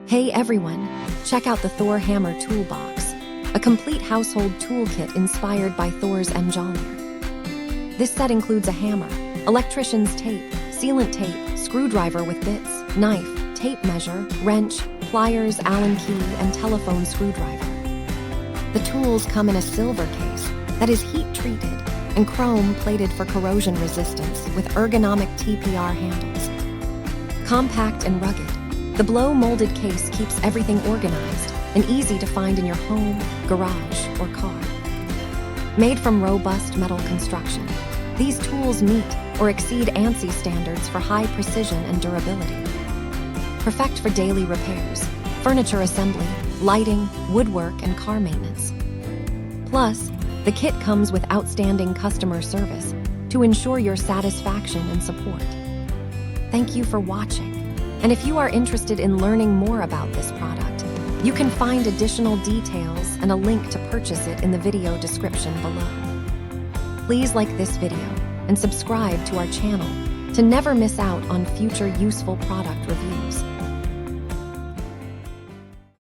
Hey everyone, check out the Thor Hammer Toolbox, a complete household toolkit inspired by Thor's Mjolnir. This set includes a hammer, electrician's tape, sealant tape, screwdriver with bits, knife, tape measure, wrench, pliers, Allen key, and telephone screwdriver. The tools come in a silver case that is heat-treated and chrome-plated for corrosion resistance with ergonomic TPR handles. Compact and rugged, the blow-molded case keeps everything organized and easy to find in your home, garage, or car. Made from robust metal construction, these tools meet or exceed ANSI standards for high precision and durability. Perfect for daily repairs, furniture assembly, lighting, woodwork, and car maintenance. Plus, the kit comes with outstanding customer service to ensure your satisfaction and support. Thank you for watching. And if you are interested in learning more about this product, you can find additional details and a link to purchase it in the video description below. Please like this video and subscribe to our channel to never miss out on future useful product reviews.